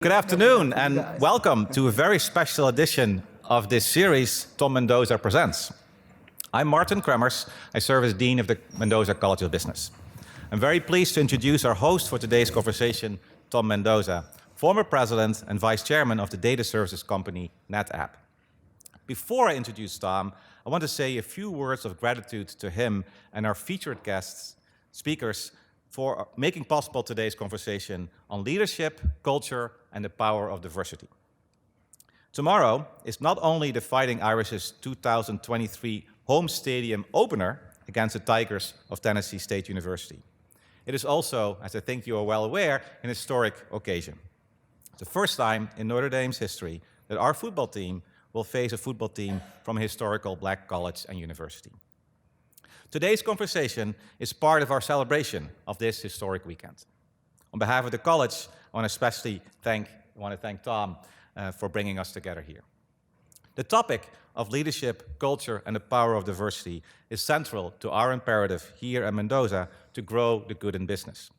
Good afternoon and welcome to a very special edition of this series, Tom Mendoza Presents. I'm Martin Kremmers. I serve as Dean of the Mendoza College of Business. I'm very pleased to introduce our host for today's conversation, Tom Mendoza, former president and vice chairman of the data services company NetApp. Before I introduce Tom, I want to say a few words of gratitude to him and our featured guests, speakers, for making possible today's conversation on leadership, culture, and the power of diversity. Tomorrow is not only the Fighting Irish's 2023 home stadium opener against the Tigers of Tennessee State University. It is also, as I think you are well aware, an historic occasion. It's the first time in Notre Dame's history that our football team will face a football team from a historical black college and university. Today's conversation is part of our celebration of this historic weekend. On behalf of the college, I want to thank Tom for bringing us together here. The topic of leadership, culture, and the power of diversity is central to our imperative here at Mendoza to grow the good in business.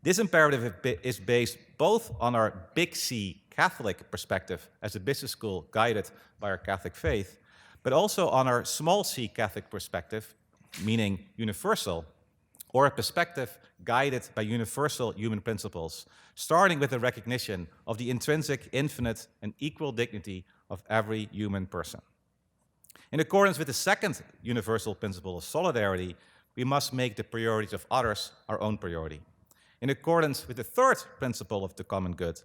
This imperative is based both on our Big C Catholic perspective as a business school guided by our Catholic faith, but also on our small c Catholic perspective, meaning universal, or a perspective guided by universal human principles, starting with the recognition of the intrinsic, infinite, and equal dignity of every human person. In accordance with the second universal principle of solidarity, we must make the priorities of others our own priority. In accordance with the third principle of the common good,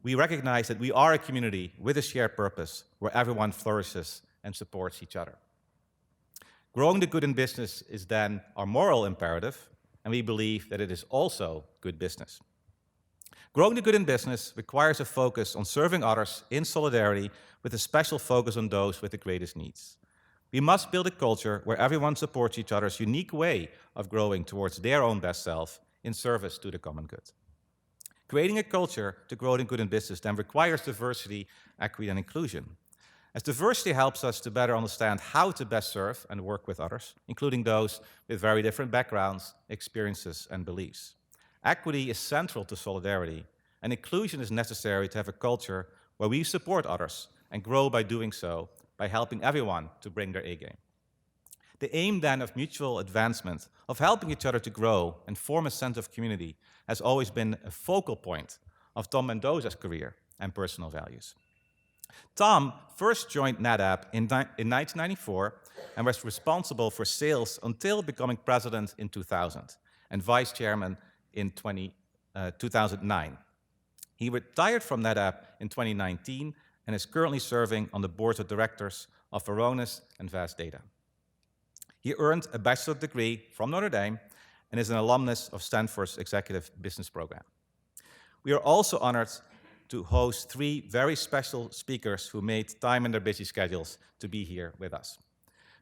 we recognize that we are a community with a shared purpose where everyone flourishes and supports each other. Growing the good in business is then our moral imperative, and we believe that it is also good business. Growing the good in business requires a focus on serving others in solidarity with a special focus on those with the greatest needs. We must build a culture where everyone supports each other's unique way of growing towards their own best self in service to the common good. Creating a culture to grow the good in business then requires diversity, equity, and inclusion. As diversity helps us to better understand how to best serve and work with others, including those with very different backgrounds, experiences, and beliefs. Equity is central to solidarity, and inclusion is necessary to have a culture where we support others and grow by doing so, by helping everyone to bring their A game. The aim then of mutual advancement, of helping each other to grow and form a sense of community, has always been a focal point of Tom Mendoza's career and personal values. Tom first joined NetApp in 1994 and was responsible for sales until becoming president in 2000 and vice chairman in 2009. He retired from NetApp in 2019 and is currently serving on the boards of directors of Varonis and Vast Data. He earned a bachelor's degree from Notre Dame and is an alumnus of Stanford's Executive Business Program. We are also honored to host three very special speakers who made time in their busy schedules to be here with us.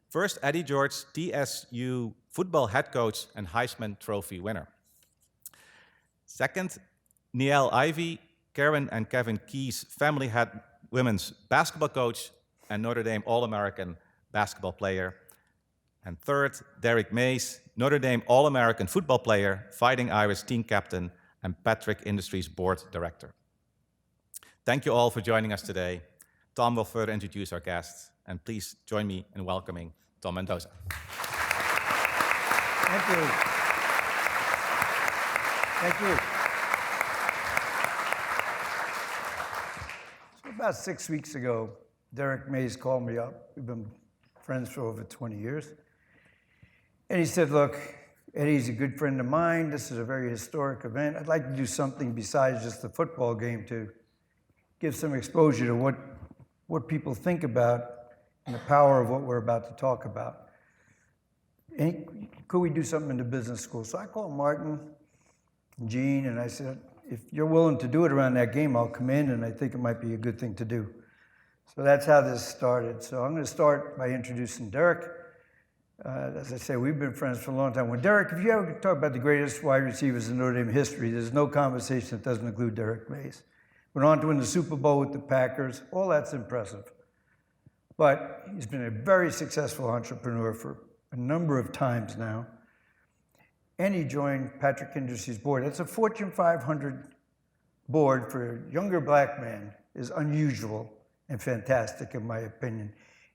First, Eddie George, TSU football head coach and Heisman Trophy winner. Second, Niele Ivey, Karen and Kevin Key's family head women's basketball coach and Notre Dame All-American basketball player. And third, Derrick Mayes, Notre Dame All-American football player, Fighting Irish team captain, and Patrick Industries board director. Thank you all for joining us today. Tom will further introduce our guests, and please join me in welcoming Tom Mendoza. Thank you. Thank you. So about 6 weeks ago, Derrick Mayes called me up. We've been friends for over 20 years. And he said, look, Eddie's a good friend of mine. This is a very historic event. I'd like to do something besides just the football game to give some exposure to what people think about and the power of what we're about to talk about. And could we do something in the business school? So I called Martin and Gene, and I said, if you're willing to do it around that game, I'll come in, and I think it might be a good thing to do. So that's how this started. So I'm going to start by introducing Derrick. As I say, we've been friends for a long time. Well, Derrick, if you ever talk about the greatest wide receivers in Notre Dame history, there's no conversation that doesn't include Derrick Mayes. Went on to win the Super Bowl with the Packers. All that's impressive. But he's been a very successful entrepreneur for a number of times now. And he joined Patrick Industries' board. It's a Fortune 500 board for a younger black man is unusual and fantastic, in my opinion.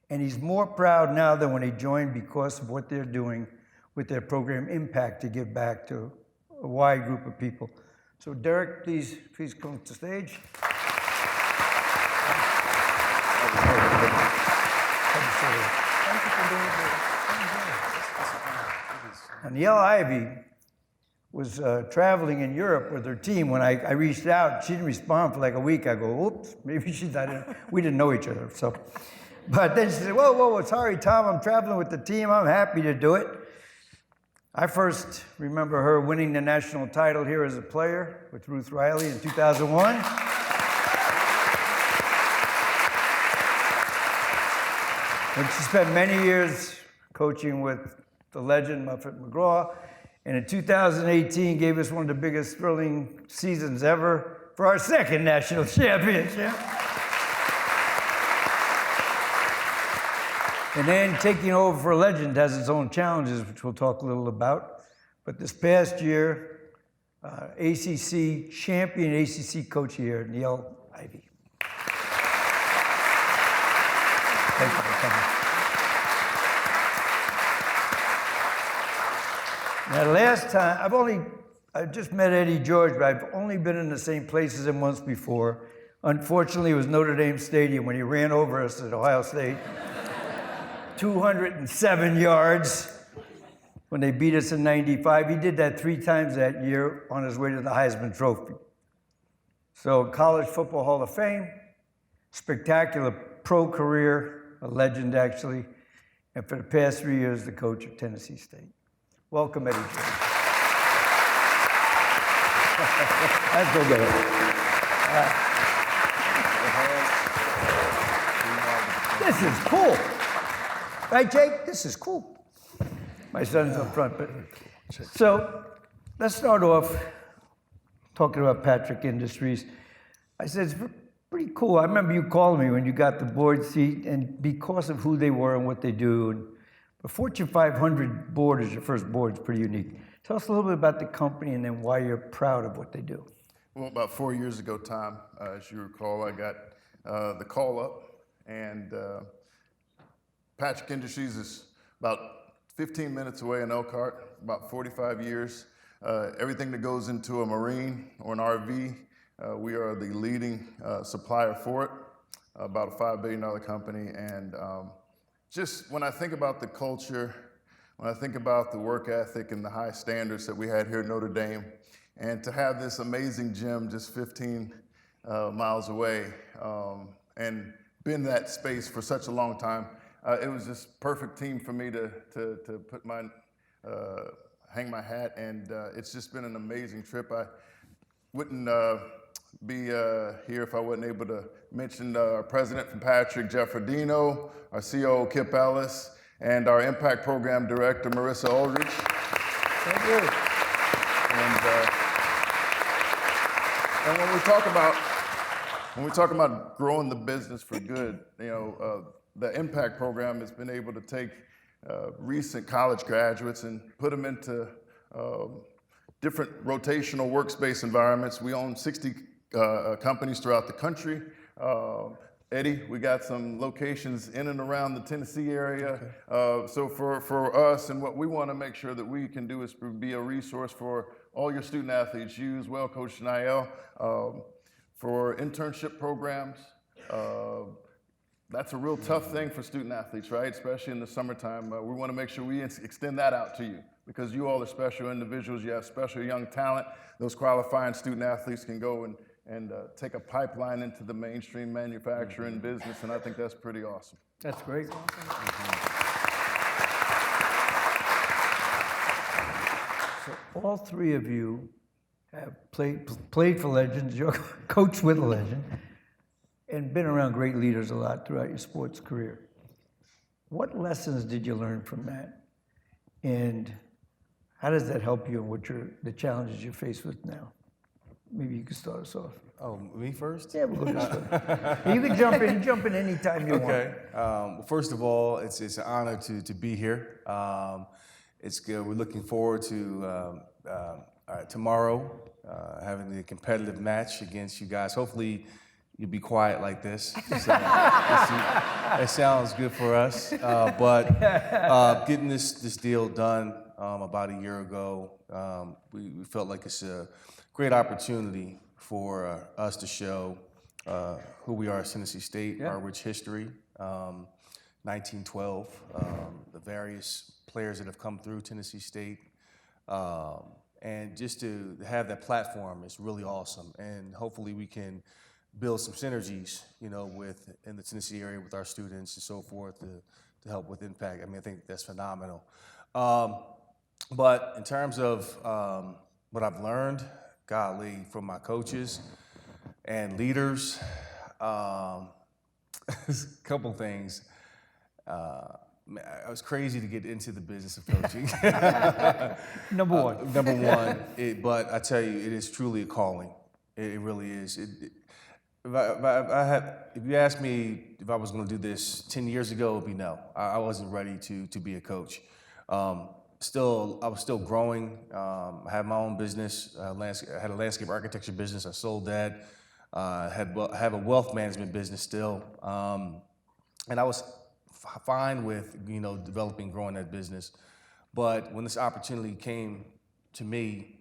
And he's more proud now than when he joined because of what they're doing with their program Impact to give back to a wide group of people. So Derrick, please come to the stage. Thank you for being here. And Niele Ivey was traveling in Europe with her team. When I reached out, she didn't respond for like a week. I go, oops, maybe she's not in. We didn't know each other, so. But then she said, whoa, sorry, Tom, I'm traveling with the team. I'm happy to do it. I first remember her winning the national title here as a player with Ruth Riley in 2001. And she spent many years coaching with the legend Muffet McGraw. And in 2018, gave us one of the biggest thrilling seasons ever for our second national championship. And then taking over for a legend has its own challenges, which we'll talk a little about. But this past year, ACC champion, ACC coach here, Niele Ivey. Thank you for coming. Now, last time, I just met Eddie George, but I've only been in the same place as him once before. Unfortunately, it was Notre Dame Stadium when he ran over us at Ohio State. 207 yards when they beat us in '95. He did that 3 times that year on his way to the Heisman Trophy. So, College Football Hall of Fame, spectacular pro career, a legend actually, and for the past 3 years, the coach of Tennessee State. Welcome, Eddie George. Let's go get it. This is cool. Right, Jake? This is cool. My son's up front. But so let's start off talking about Patrick Industries. I said, it's pretty cool. I remember you calling me when you got the board seat, and because of who they were and what they do. And the Fortune 500 board is your first board. It's pretty unique. Tell us a little bit about the company and then why you're proud of what they do. Well, about 4 years ago, Tom, as you recall, I got the call up, and Patrick Industries is about 15 minutes away in Elkhart, about 45 years. Everything that goes into a marine or an RV, we are the leading supplier for it, about a $5 billion company. And just when I think about the culture, when I think about the work ethic and the high standards that we had here at Notre Dame, and to have this amazing gym just 15 miles away and been that space for such a long time, it was just perfect team for me to put my, hang my hat, and it's just been an amazing trip. I wouldn't be here if I wasn't able to mention our president from Patrick, Jeff Rodino, our COO, Kip Ellis, and our Impact Program Director, Marissa Aldrich. Thank you. And when we talk about growing the business for good, you know, the Impact Program has been able to take recent college graduates and put them into different rotational workspace environments. We own 60 companies throughout the country. Eddie, we got some locations in and around the Tennessee area. Okay. So for us, and what we want to make sure that we can do is be a resource for all your student athletes. You as well, Coach Niele, for internship programs. That's a real tough thing for student athletes, right? Especially in the summertime. We want to make sure we extend that out to you, because you all are special individuals. You have special young talent. Those qualifying student athletes can go and take a pipeline into the mainstream manufacturing business, and I think that's pretty awesome. That's great. So all three of you have played for legends, you're coached with a legend, and been around great leaders a lot throughout your sports career. What lessons did you learn from that? And how does that help you in what the challenges you're faced with now? Maybe you can start us off. Oh, me first? Yeah, we'll go this way. You can jump in anytime you want. Okay. Well, first of all, it's an honor to be here. It's good. We're looking forward to tomorrow, having the competitive match against you guys. Hopefully, you'll be quiet like this. So, that sounds good for us. But getting this deal done about a year ago, we felt like it's a great opportunity for us to show who we are at Tennessee State, our rich history, 1912, the various players that have come through Tennessee State. And just to have that platform is really awesome. And hopefully we can build some synergies, in the Tennessee area with our students and so forth to help with impact. I mean, I think that's phenomenal. But in terms of what I've learned, golly, from my coaches and leaders, a couple things. It was crazy to get into the business of coaching. Number one. Number one, but I tell you, it is truly a calling. It really is. If you asked me if I was going to do this 10 years ago, it would be no. I wasn't ready to be a coach. I was still growing. I had my own business. I had a landscape architecture business. I sold that. I have a wealth management business still. And I was fine with, developing, growing that business. But when this opportunity came to me,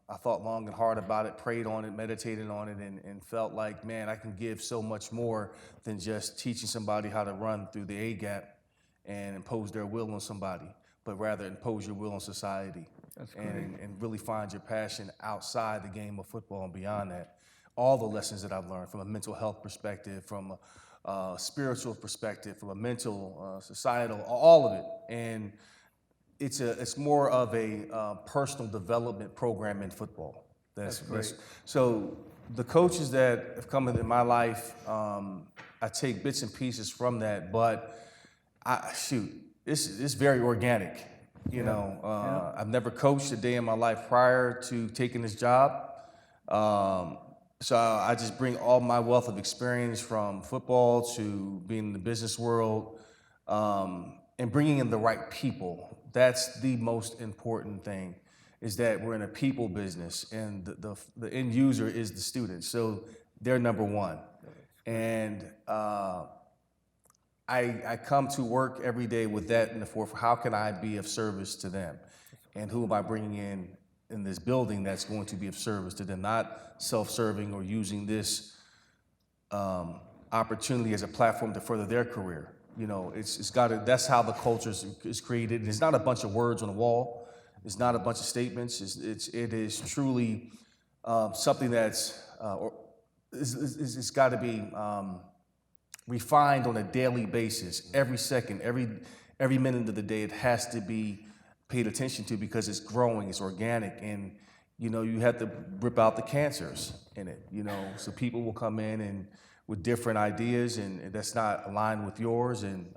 I thought long and hard about it, prayed on it, meditated on it, and felt like, man, I can give so much more than just teaching somebody how to run through the A-gap and impose their will on somebody, but rather impose your will on society. That's great. And really find your passion outside the game of football and beyond that. All the lessons that I've learned from a mental health perspective, from a spiritual perspective, from a mental, societal, all of it. And it's more of a personal development program in football. That's great. So the coaches that have come into my life, I take bits and pieces from that, but it's very organic. I've never coached a day in my life prior to taking this job. So I just bring all my wealth of experience from football to being in the business world, and bringing in the right people. That's the most important thing, is that we're in a people business, and the end user is the student. So they're number one. And I come to work every day with that in the forefront. How can I be of service to them? And who am I bringing in this building that's going to be of service to them, not self-serving or using this opportunity as a platform to further their career. That's how the culture is created. And it's not a bunch of words on the wall. It's not a bunch of statements. It is truly something that's, it's got to be refined on a daily basis. Every second, every minute of the day, it has to be paid attention to because it's growing, it's organic, and you have to rip out the cancers in it. So people will come in and with different ideas, and that's not aligned with yours, and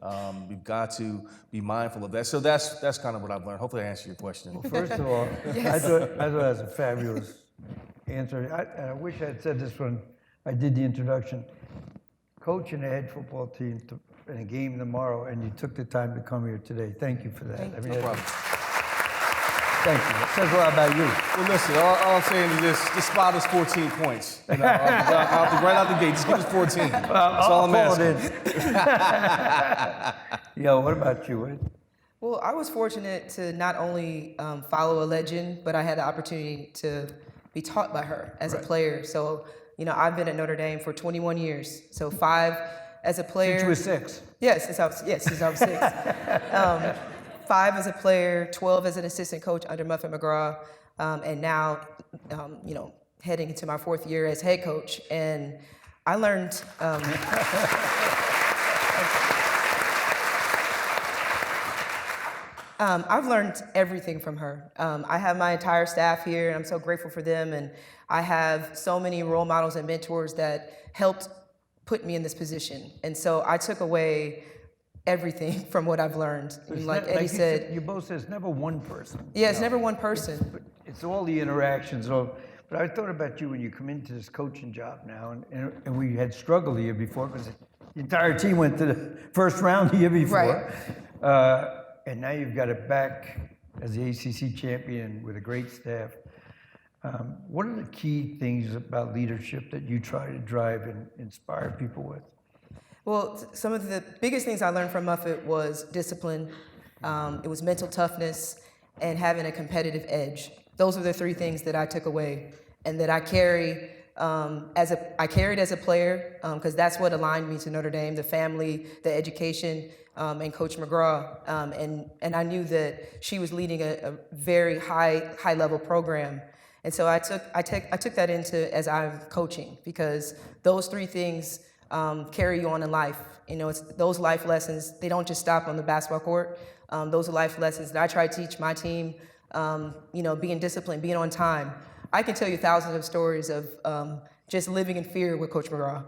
you've got to be mindful of that. So that's kind of what I've learned. Hopefully I answered your question. Well, first of all, I thought that was a fabulous answer. I wish I had said this when I did the introduction. Coaching a head football team in a game tomorrow, and you took the time to come here today. Thank you for that. No problem. Thank you. It says a lot about you. Well, listen, all I'm saying is this spot is 14 points. Right out the gate, just give us 14. That's all I'm asking. Yo, what about you, Ed? Well, I was fortunate to not only follow a legend, but I had the opportunity to be taught by her as a player. So, I've been at Notre Dame for 21 years. So 5 as a player. Since you were 6. Yes, since I was 6. 5 as a player, 12 as an assistant coach under Muffet McGraw, and now, heading into my 4th year as head coach. And I learned. I've learned everything from her. I have my entire staff here, and I'm so grateful for them. And I have so many role models and mentors that helped put me in this position. And so I took away everything from what I've learned. Like Eddie said, you both said it's never one person. Yeah, it's never one person. It's all the interactions. But I thought about you when you come into this coaching job now, and we had struggled the year before because the entire team went to the first round the year before. Right. And now you've got it back as the ACC champion with a great staff. What are the key things about leadership that you try to drive and inspire people with? Well, some of the biggest things I learned from Muffet was discipline, it was mental toughness, and having a competitive edge. Those are the three things that I took away and that I carry I carried as a player, because that's what aligned me to Notre Dame, the family, the education, and Coach McGraw. And I knew that she was leading a very high level program. And so I took that into as I'm coaching, because those three things carry you on in life. You know, it's those life lessons, they don't just stop on the basketball court. Those are life lessons that I try to teach my team, you know, being disciplined, being on time. I can tell you thousands of stories of just living in fear with Coach McGraw.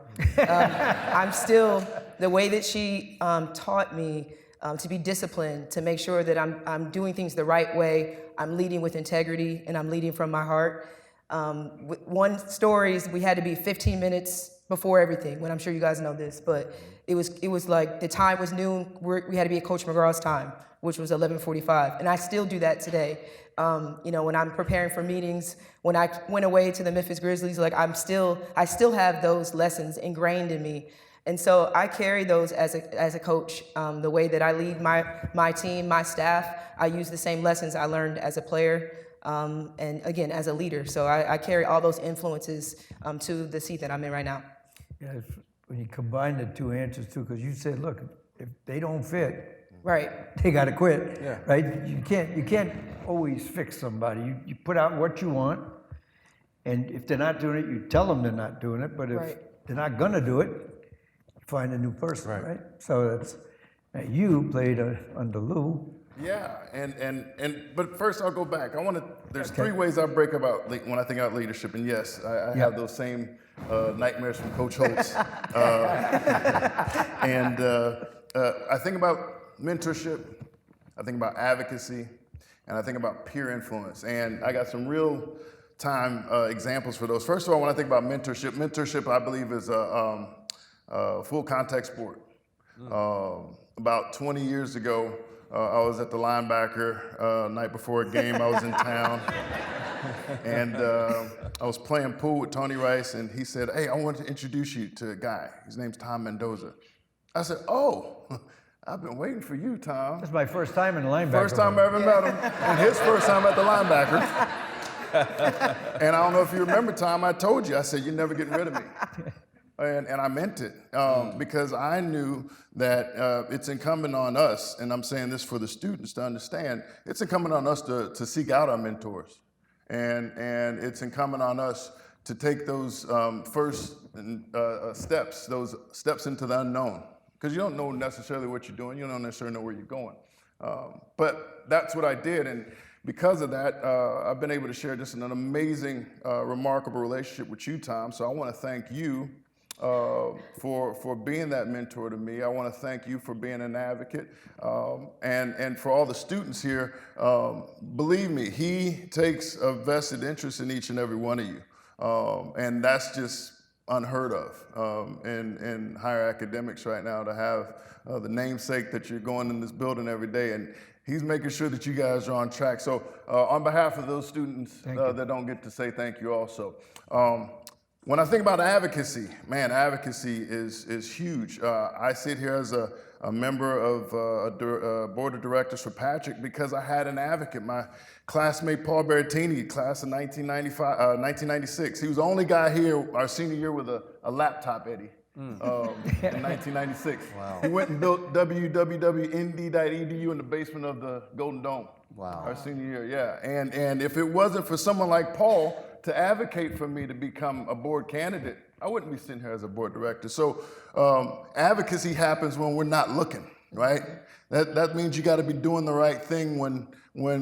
I'm still, the way that she taught me to be disciplined, to make sure that I'm doing things the right way, I'm leading with integrity, and I'm leading from my heart. One story is we had to be 15 minutes before everything, when I'm sure you guys know this, but it was like the time was noon, we had to be at Coach McGraw's time, which was 11:45, and I still do that today. You know, when I'm preparing for meetings, when I went away to the Memphis Grizzlies, like I still have those lessons ingrained in me. And so I carry those as a coach. The way that I lead my team, my staff, I use the same lessons I learned as a player, and again, as a leader. So I carry all those influences to the seat that I'm in right now. Yeah, when you combine the two answers too, because you said, look, if they don't fit, Right. they got to quit, right? You can't always fix somebody. You put out what you want, and if they're not doing it, you tell them they're not doing it. But if they're not gonna do it, you find a new person, right? So that's you played under Lou. Yeah, but first I'll go back. There's three ways I break about when I think about leadership, and yes, I have those same nightmares from Coach Holtz. And I think about mentorship, I think about advocacy, and I think about peer influence. And I got some real time examples for those. First of all, when I think about mentorship I believe is a full contact sport. About 20 years ago, I was at the linebacker night before a game. I was in town, and I was playing pool with Tony Rice, and he said, "Hey, I want to introduce you to a guy. His name's Tom Mendoza." I said, "Oh, I've been waiting for you, Tom." That's my first time in the linebacker. First time I ever met him, and his first time at the linebacker. And I don't know if you remember, Tom, I told you, I said, "You're never getting rid of me." And I meant it, because I knew that it's incumbent on us, and I'm saying this for the students to understand, it's incumbent on us to seek out our mentors. And it's incumbent on us to take those first steps, those steps into the unknown. Because you don't know necessarily what you're doing, you don't necessarily know where you're going. But that's what I did, and because of that, I've been able to share just an amazing, remarkable relationship with you, Tom. So I want to thank you for being that mentor to me. I want to thank you for being an advocate, and for all the students here. Believe me, he takes a vested interest in each and every one of you, and that's just unheard of in higher academics right now, to have the namesake that you're going in this building every day, and he's making sure that you guys are on track. So on behalf of those students that don't get to say thank you also. When I think about advocacy, man, advocacy is huge. I sit here as a member of a board of directors for Patrick because I had an advocate, my classmate Paul Berrettini, class of 1996. He was the only guy here our senior year with a laptop, Eddie, in 1996. Wow. He went and built www.nd.edu in the basement of the Golden Dome. Wow. Our senior year, yeah. And if it wasn't for someone like Paul to advocate for me to become a board candidate, I wouldn't be sitting here as a board director. So advocacy happens when we're not looking, right? That means you got to be doing the right thing when you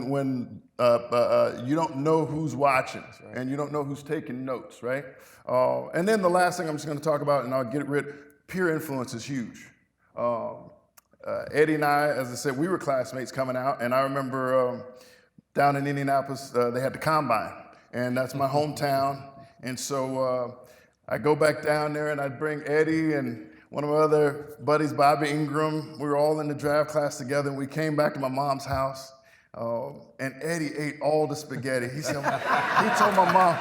don't know who's watching, and you don't know who's taking notes, right? And then the last thing I'm just going to talk about, and I'll get rid, peer influence is huge. Eddie and I, as I said, we were classmates coming out, and I remember down in Indianapolis, they had the combine, and that's my hometown. And so I go back down there, and I bring Eddie and one of my other buddies, Bobby Ingram. We were all in the draft class together, and we came back to my mom's house. And Eddie ate all the spaghetti. He said, he told my mom,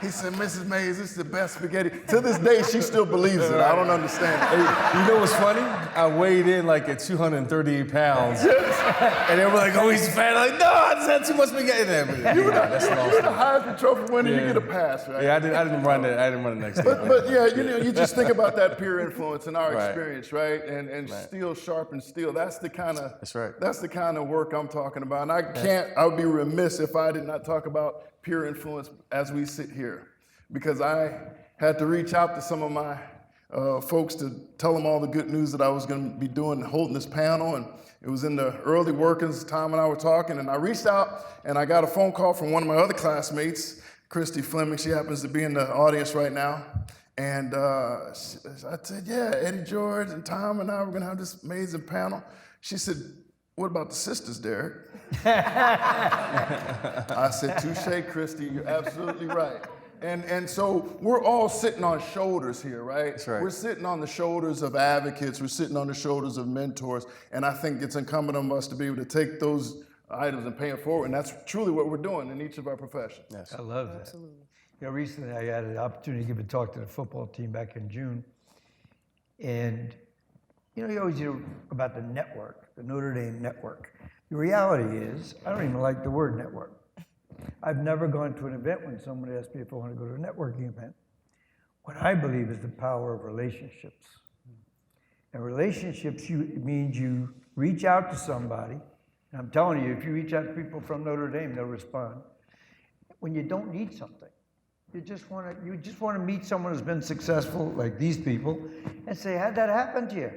he said, Mrs. Mayes, this is the best spaghetti. To this day, she still believes it. I don't understand it. Hey, you know what's funny? I weighed in like at 238 pounds. And they were like, oh, he's fat. I'm like, no, I just had too much spaghetti there. You were the Heisman Trophy winner, you get a pass, right? Yeah, I didn't run that. I didn't run the next day. But yeah, you just think about that peer influence in our Right. experience, right? And Right. steel sharpens steel. That's the kind of That's right. That's the kind of work I'm talking about. And I would be remiss if I did not talk about peer influence as we sit here, because I had to reach out to some of my folks to tell them all the good news that I was going to be doing, holding this panel, and it was in the early workings. Tom and I were talking, and I reached out, and I got a phone call from one of my other classmates, Christy Fleming. She happens to be in the audience right now. And I said, yeah, Eddie George and Tom and I were going to have this amazing panel. She said, what about the sisters, Derrick? I said, touche, Christy, you're absolutely right. And so we're all sitting on shoulders here, right? That's right. We're sitting on the shoulders of advocates. We're sitting on the shoulders of mentors. And I think it's incumbent on us to be able to take those items and pay it forward. And that's truly what we're doing in each of our professions. Yes. I love that. Absolutely. You know, recently I had an opportunity to give a talk to the football team back in June. And, you know, you always hear about the network, the Notre Dame network. The reality is, I don't even like the word network. I've never gone to an event when somebody asked me if I want to go to a networking event. What I believe is the power of relationships. And relationships means you reach out to somebody. And I'm telling you, if you reach out to people from Notre Dame, they'll respond. When you don't need something, you just want to meet someone who's been successful, like these people, and say, how'd that happen to you?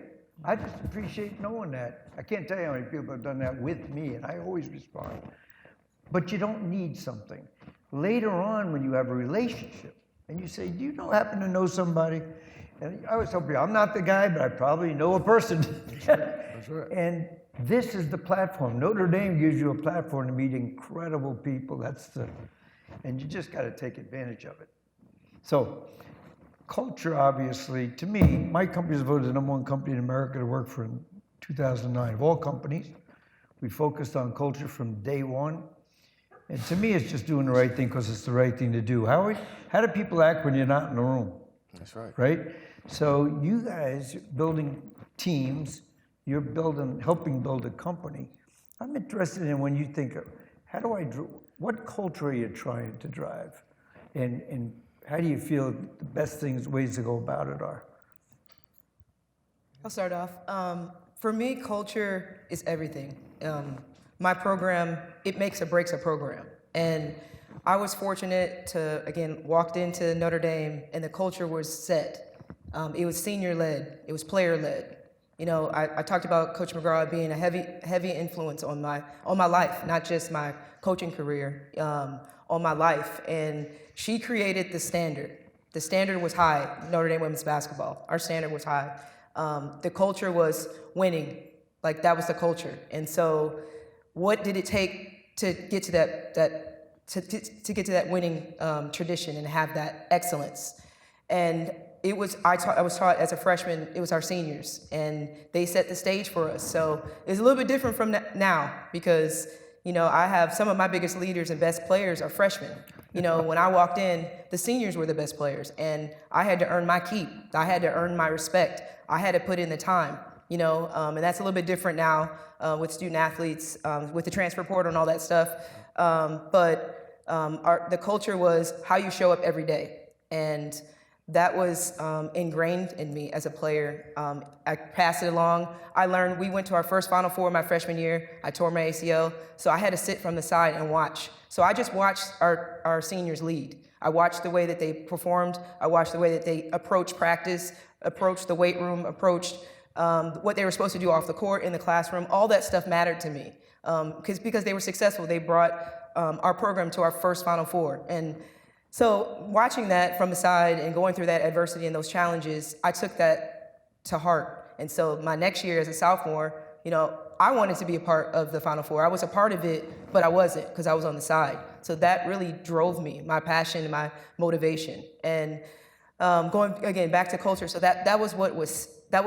I just appreciate knowing that. I can't tell you how many people have done that with me, and I always respond. But you don't need something. Later on, when you have a relationship, and you say, do you happen to know somebody? And I always tell people, I'm not the guy, but I probably know a person. That's right. And this is the platform. Notre Dame gives you a platform to meet incredible people. And you just got to take advantage of it. So, culture, obviously, to me, my company was voted the #1 company in America to work for in 2009. Of all companies, we focused on culture from day one. And to me, it's just doing the right thing because it's the right thing to do. How do people act when you're not in the room? That's right. Right? So you guys building teams, you're helping build a company. I'm interested in when you think of, what culture are you trying to drive? And how do you feel the best ways to go about it are? I'll start off. For me, culture is everything. My program, it makes or breaks a program. And I was fortunate to, again, walked into Notre Dame and the culture was set. It was senior-led, it was player-led. You know, I talked about Coach McGraw being a heavy influence on my life, not just my coaching career, on my life. And she created the standard. The standard was high, Notre Dame women's basketball. Our standard was high. The culture was winning. Like, that was the culture. And so what did it take to get to that winning tradition and have that excellence? And I was taught as a freshman, it was our seniors, and they set the stage for us. So it's a little bit different from now because, you know, I have some of my biggest leaders and best players are freshmen. You know, when I walked in, the seniors were the best players, and I had to earn my keep. I had to earn my respect. I had to put in the time, you know, and that's a little bit different now with student athletes, with the transfer portal and all that stuff. But the culture was how you show up every day, and that was ingrained in me as a player. I passed it along. I learned, we went to our first Final Four my freshman year. I tore my ACL, so I had to sit from the side and watch. So I just watched our seniors lead. I watched the way that they performed. I watched the way that they approached practice, approached the weight room, approached what they were supposed to do off the court, in the classroom. All that stuff mattered to me because they were successful. They brought our program to our first Final Four. And so watching that from the side and going through that adversity and those challenges, I took that to heart. And so my next year as a sophomore, you know, I wanted to be a part of the Final Four. I was a part of it, but I wasn't because I was on the side. So that really drove me, my passion and my motivation. And going again back to culture, so that was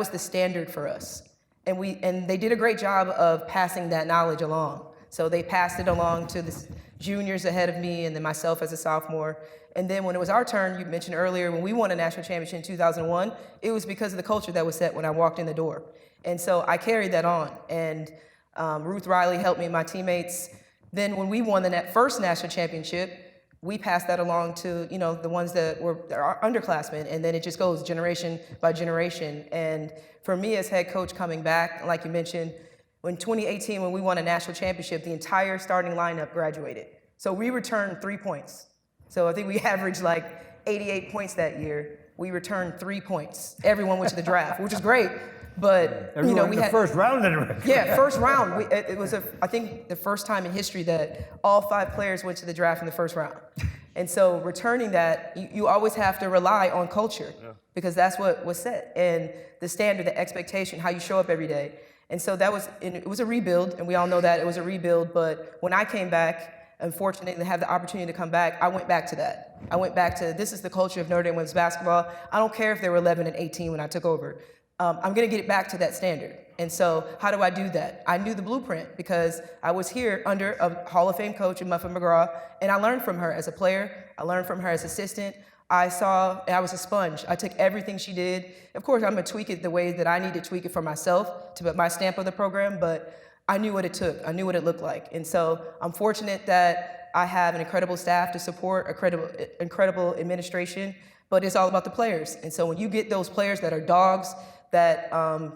the standard for us. And they did a great job of passing that knowledge along. So they passed it along to the juniors ahead of me and then myself as a sophomore. And then when it was our turn, you mentioned earlier, when we won a national championship in 2001, it was because of the culture that was set when I walked in the door. And so I carried that on. And Ruth Riley helped me and my teammates. Then when we won the first national championship, we passed that along to, you know, the ones that were our underclassmen, and then it just goes generation by generation. And for me as head coach coming back, like you mentioned, in 2018 when we won a national championship, the entire starting lineup graduated. So we returned 3 points. So I think we averaged like 88 points that year. We returned 3 points. Everyone went to the draft, which is great. But you know, we had first round of the yeah, first round. It was I think the first time in history that all 5 players went to the draft in the first round. And so returning that, you always have to rely on culture because that's what was set and the standard, the expectation, how you show up every day. And so it was a rebuild, and we all know that it was a rebuild. But when I came back, unfortunately, to have the opportunity to come back, I went back to that. I went back to this is the culture of Notre Dame women's basketball. I don't care if they were 11 and 18 when I took over. I'm going to get it back to that standard. And so how do I do that? I knew the blueprint because I was here under a Hall of Fame coach in Muffin McGraw, and I learned from her as a player. I learned from her as assistant. I was a sponge. I took everything she did. Of course, I'm going to tweak it the way that I need to tweak it for myself to put my stamp on the program, but I knew what it took. I knew what it looked like. And so I'm fortunate that I have an incredible staff to support, incredible administration, but it's all about the players. And so when you get those players that are dogs, that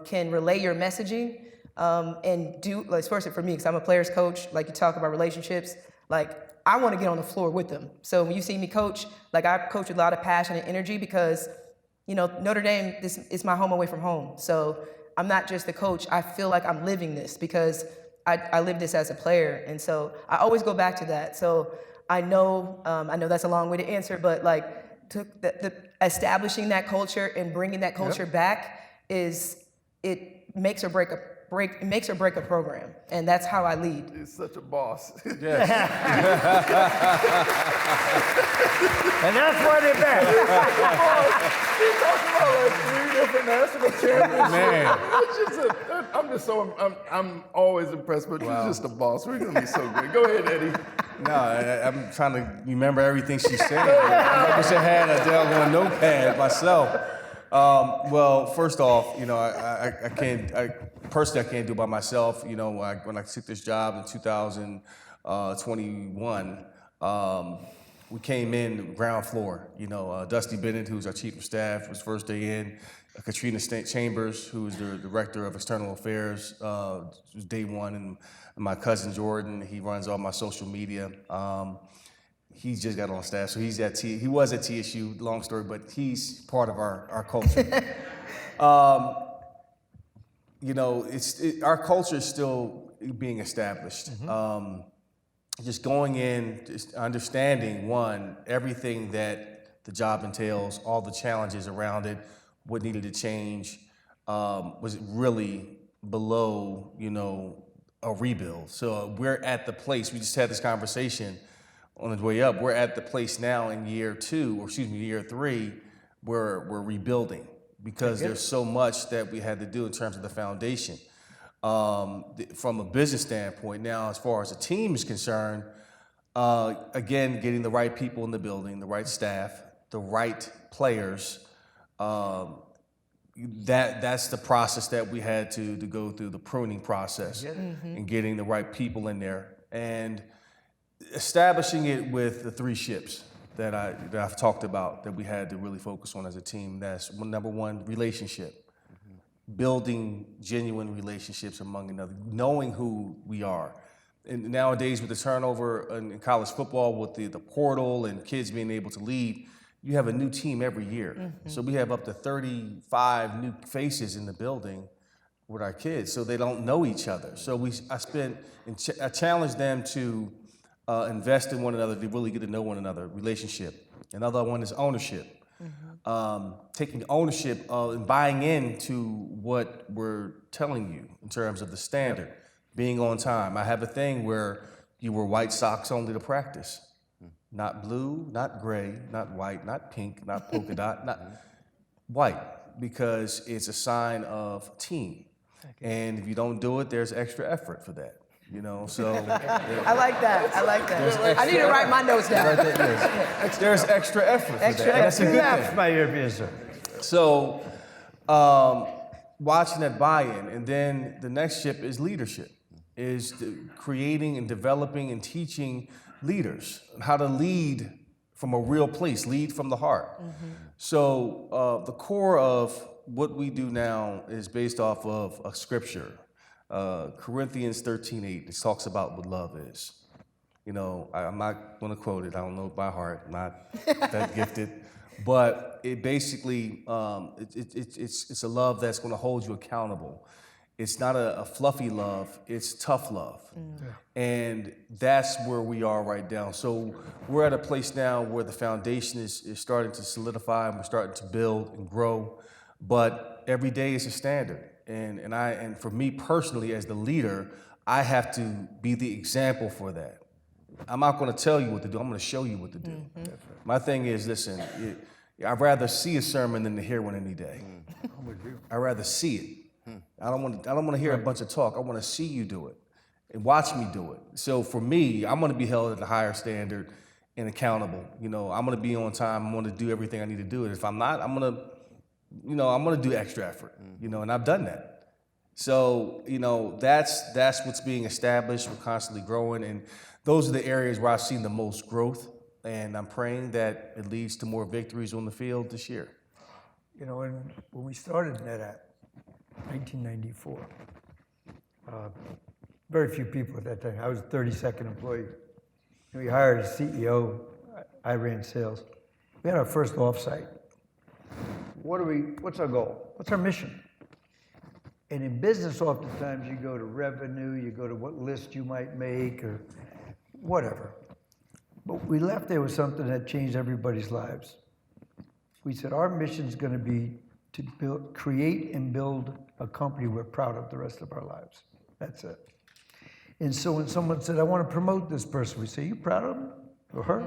can relay your messaging and do, like, especially for me, because I'm a player's coach, like you talk about relationships, like I want to get on the floor with them. So when you see me coach, like I coach with a lot of passion and energy because, you know, Notre Dame is my home away from home. So I'm not just the coach, I feel like I'm living this because I live this as a player. And so I always go back to that. So I know that's a long way to answer, but like the establishing that culture and bringing that culture back it makes or break a program, and that's how I lead. He's such a boss. Yes. And that's why they're back. He talked about like 3 different national championships. Man. I'm always impressed, but you're just a boss. We're gonna be so great. Go ahead, Eddie. No, I'm trying to remember everything she said. I wish I had a doggone notepad myself. Well, first off, you know, I can't do it by myself. You know, when I took this job in 2021, we came in ground floor. You know, Dusty Bennett, who's our chief of staff, was first day in. Katrina Chambers, who is the director of external affairs, was day one, and my cousin Jordan, he runs all my social media. He just got on staff, so he was at TSU, long story, but he's part of our culture. You know, our culture is still being established. Mm-hmm. Just going in, just understanding, one, everything that the job entails, all the challenges around it, what needed to change, was really below, you know, a rebuild. So we're at the place, we just had this conversation on the way up, we're at the place now in year 3, where we're rebuilding because there's so much that we had to do in terms of the foundation. From a business standpoint, now as far as the team is concerned, again, getting the right people in the building, the right staff, the right players, that's the process that we had to go through, the pruning process, and getting the right people in there. And establishing it with the 3 ships that I've talked about that we had to really focus on as a team. That's number 1, relationship. Building genuine relationships among another, knowing who we are. And nowadays with the turnover in college football, with the portal and kids being able to lead, you have a new team every year. Mm-hmm. So we have up to 35 new faces in the building with our kids, so they don't know each other. So I challenged them to invest in one another, to really get to know one another, relationship. Another one is ownership. Mm-hmm. Taking ownership and buying into what we're telling you in terms of the standard, being on time. I have a thing where you wear white socks only to practice. Not blue, not gray, not white, not pink, not polka dot, not white, because it's a sign of team. And if you don't do it, there's extra effort for that. you know, so. I like that. I like that. I need to write my notes down. There's extra effort for that. Extra And that's a good That's thing. my ear, sir. So, watching that buy-in, and then the next ship is leadership, is creating and developing and teaching leaders how to lead from a real place, lead from the heart. So the core of what we do now is based off of a scripture, Corinthians 13:8. It talks about what love is. You know, I'm not going to quote it. I don't know it by heart. I'm not that gifted. But it basically, it's a love that's going to hold you accountable. It's not a fluffy love, it's tough love. And that's where we are right now. So we're at a place now where the foundation is starting to solidify and we're starting to build and grow. But every day is a standard. And for me personally, as the leader, I have to be the example for that. I'm not going to tell you what to do. I'm going to show you what to do. My thing is, listen, I'd rather see a sermon than to hear one any day. I'd rather see it. I don't want to hear a bunch of talk. I want to see you do it and watch me do it. So for me, I'm going to be held at a higher standard and accountable. You know, I'm going to be on time. I'm going to do everything I need to do. And if I'm not, I'm going to do extra effort. You know, and I've done that. So, you know, that's what's being established. We're constantly growing, and those are the areas where I've seen the most growth. And I'm praying that it leads to more victories on the field this year. You know, when we started NetApp, 1994, very few people at that time. I was a 32nd employee. We hired a CEO. I ran sales. We had our first offsite. What's our goal? What's our mission? And in business, oftentimes you go to revenue, you go to what list you might make or whatever. But we left there with something that changed everybody's lives. We said our mission is going to be to create and build a company we're proud of the rest of our lives. That's it. And so when someone said, I want to promote this person, we say, you proud of him or her?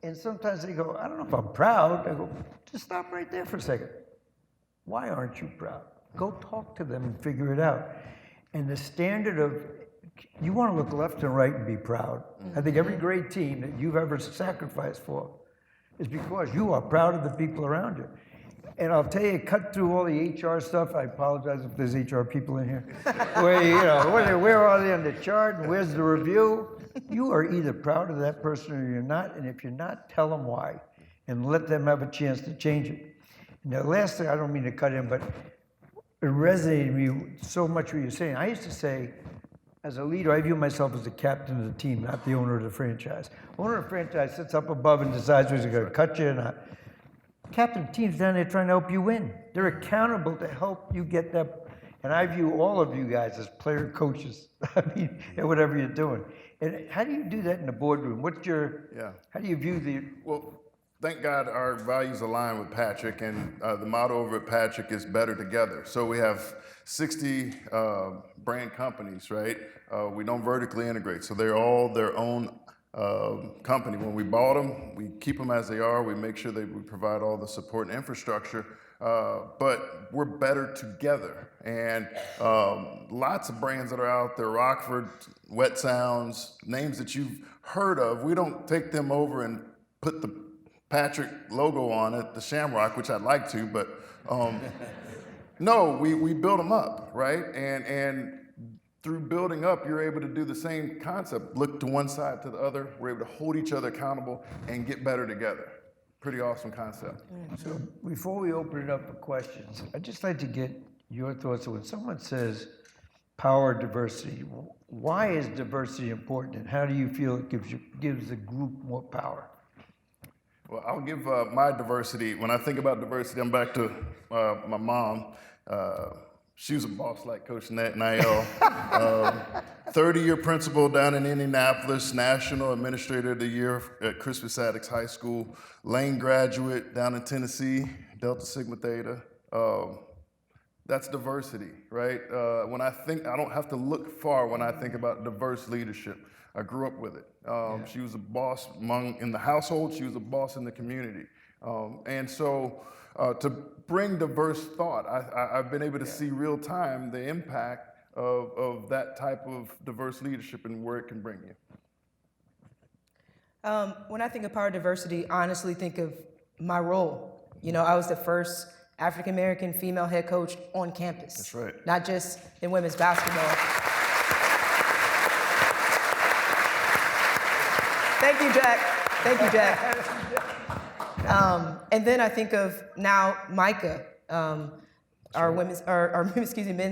And sometimes they go, I don't know if I'm proud. I go, just stop right there for a second. Why aren't you proud? Go talk to them and figure it out. And the standard of, you want to look left and right and be proud. I think every great team that you've ever sacrificed for is because you are proud of the people around you. And I'll tell you, cut through all the HR stuff. I apologize if there's HR people in here. Where are they on the chart? And where's the review? You are either proud of that person or you're not. And if you're not, tell them why. And let them have a chance to change it. And the last thing, I don't mean to cut in, but it resonated with me so much what you're saying. I used to say, as a leader, I view myself as the captain of the team, not the owner of the franchise. Owner of the franchise sits up above and decides who's going to cut you or not. Captain of the team's down there trying to help you win. They're accountable to help you get that. And I view all of you guys as player coaches. I mean, whatever you're doing. And how do you do that in the boardroom? How do you view the? Well, thank God our values align with Patrick, and the motto over at Patrick is better together. So we have 60 brand companies, right? We don't vertically integrate, so they're all their own company. When we bought them, we keep them as they are. We make sure that we provide all the support and infrastructure, but we're better together. And lots of brands that are out there, Rockford, Wet Sounds, names that you've heard of, we don't take them over and put the Patrick logo on it, the Shamrock, which I'd like to, but no, we build them up, right? And through building up, you're able to do the same concept. Look to one side to the other. We're able to hold each other accountable and get better together. Pretty awesome concept. So before we open it up for questions, I'd just like to get your thoughts on when someone says power diversity. Why is diversity important, and how do you feel it gives the group more power? Well, I'll give my diversity. When I think about diversity, I'm back to my mom. She was a boss like Coach Niele. 30-year principal down in Indianapolis, National Administrator of the Year at Crispus Attucks High School, Lane graduate down in Tennessee, Delta Sigma Theta. That's diversity, right? When I don't have to look far when I think about diverse leadership. I grew up with it. She was a boss in the household. She was a boss in the community. And so to bring diverse thought, I've been able to see real time the impact of that type of diverse leadership and where it can bring you? When I think of power diversity, I honestly think of my role. You know, I was the first African-American female head coach on campus. That's right. Not just in women's basketball. Thank you, Jack. Thank you, Jack. And then I think of now Micah, our men's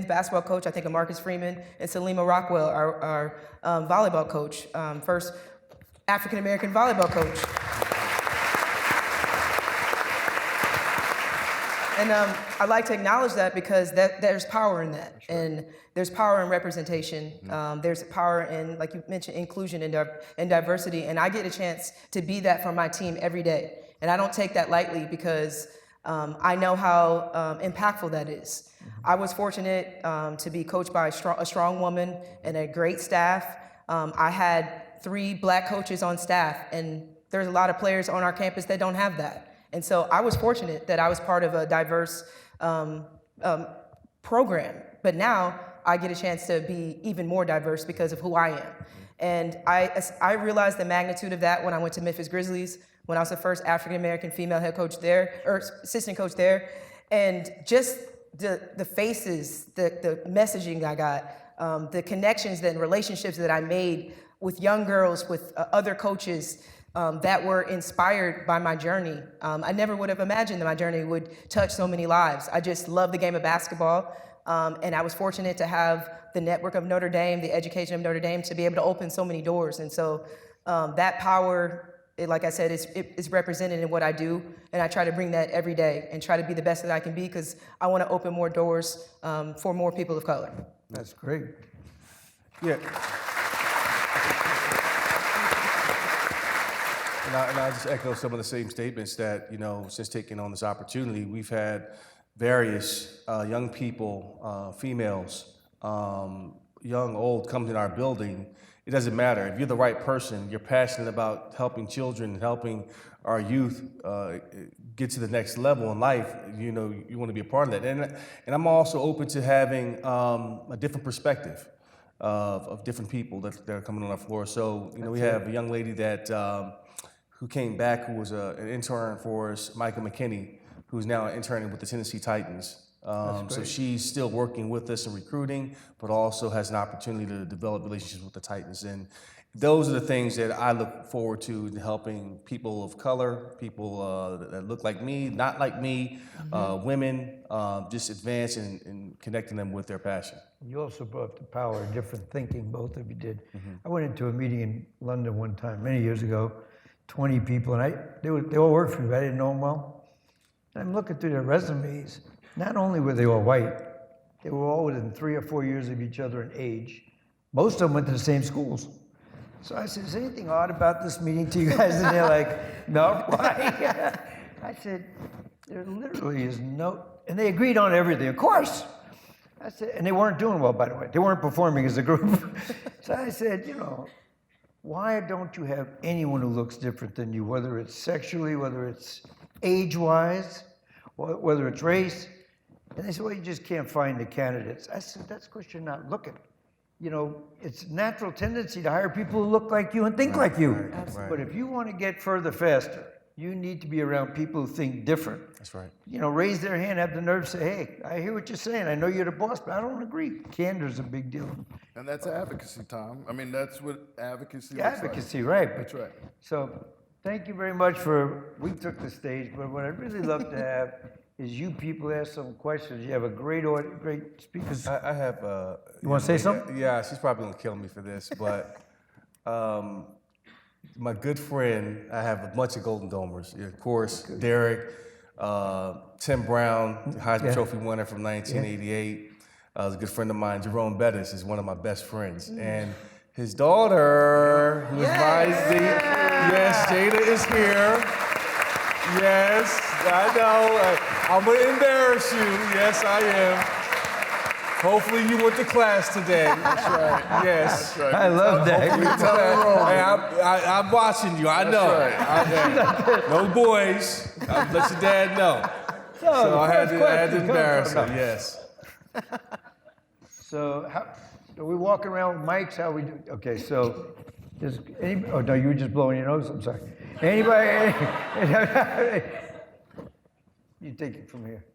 basketball coach. I think of Marcus Freeman and Salima Rockwell, our volleyball coach, first African-American volleyball coach. And I'd like to acknowledge that because there's power in that. Right. And there's power in representation. There's power in, like you mentioned, inclusion and diversity. And I get a chance to be that for my team every day. And I don't take that lightly because I know how impactful that is. I was fortunate to be coached by a strong woman and a great staff. I had 3 Black coaches on staff, and there's a lot of players on our campus that don't have that. And so I was fortunate that I was part of a diverse program. But now I get a chance to be even more diverse because of who I am. And I realized the magnitude of that when I went to Memphis Grizzlies, when I was the first African-American female head coach there, or assistant coach there. And just the faces, the messaging I got, the connections and relationships that I made with young girls, with other coaches, that were inspired by my journey. I never would have imagined that my journey would touch so many lives. I just love the game of basketball, and I was fortunate to have the network of Notre Dame, the education of Notre Dame, to be able to open so many doors. And so that power, like I said, is represented in what I do, and I try to bring that every day and try to be the best that I can be because I want to open more doors for more people of color. That's great. Yeah. And I'll just echo some of the same statements that, you know, since taking on this opportunity, we've had various young people, females, young, old, come to our building. It doesn't matter. If you're the right person, you're passionate about helping children, helping our youth get to the next level in life, you know, you want to be a part of that. And I'm also open to having a different perspective of different people that are coming on our floor. So, you know, we have a young lady that who came back, who was an intern for us, Micah McKinney, who's now interning with the Tennessee Titans. So she's still working with us in recruiting, but also has an opportunity to develop relationships with the Titans. And those are the things that I look forward to, helping people of color, people that look like me, not like me, women, just advance and connecting them with their passion. You also brought up the power of different thinking, both of you did. I went into a meeting in London one time, many years ago, 20 people, and they all worked for me, but I didn't know them well. And I'm looking through their resumes. Not only were they all white, they were all within 3 or 4 years of each other in age. Most of them went to the same schools. So I said, is there anything odd about this meeting to you guys? And they're like, no, why? I said, there literally is no, and they agreed on everything, of course. I said, and they weren't doing well, by the way. They weren't performing as a group. So I said, you know, why don't you have anyone who looks different than you, whether it's sexually, whether it's age-wise, whether it's race? And they said, well, you just can't find the candidates. I said, that's because you're not looking. You know, it's a natural tendency to hire people who look like you and think like you. Right. But if you want to get further faster, you need to be around people who think different. That's right. You know, raise their hand, have the nerve to say, hey, I hear what you're saying. I know you're the boss, but I don't agree. Candor's a big deal. And that's advocacy, Tom. I mean, that's what advocacy looks Advocacy, right. That's right. So thank you very much we took the stage, but what I'd really love to have is you people ask some questions. You have a great speakers. I have. You want to say something? Yeah, she's probably gonna kill me for this, but my good friend, I have a bunch of Golden Domers. Of course, Derrick, Tim Brown, Heisman Trophy winner from 1988. Was a good friend of mine. Jerome Bettis is one of my best friends, and his daughter, who is rising. Yes, Jada is here. Yes, I know. I'm gonna embarrass you. Yes, I am. Hopefully you went to class today. That's right. Yes. That's right. I love that. Hey, I'm watching you. I know. Right. No boys. I'll let your dad know. So I had to embarrass him. Yes. So how, are we walking around with mics? How we do? Okay, so does anybody, oh no, you were just blowing your nose, I'm sorry. Anybody, you take it from here.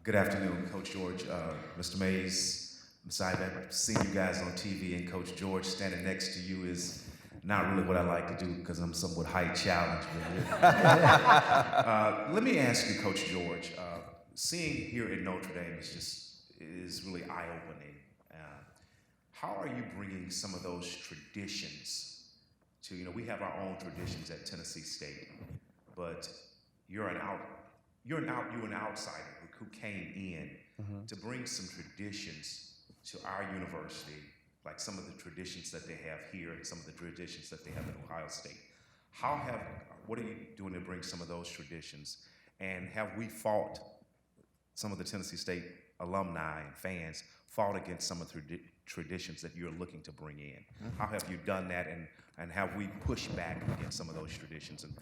Good afternoon, Coach George, Mr. Mayes, Ms. Ivey. I've seen you guys on TV, and Coach George standing next to you is not really what I like to do because I'm somewhat height challenged. Let me ask you, Coach George, seeing here at Notre Dame is really eye-opening. How are you bringing some of those traditions to, we have our own traditions at Tennessee State, but you're an outsider who came in to bring some traditions to our university, like some of the traditions that they have here and some of the traditions that they have in Ohio State. What are you doing to bring some of those traditions? And have we fought, some of the Tennessee State alumni and fans fought against some of the traditions that you're looking to bring in? How have you done that, and have we pushed back against some of those traditions? And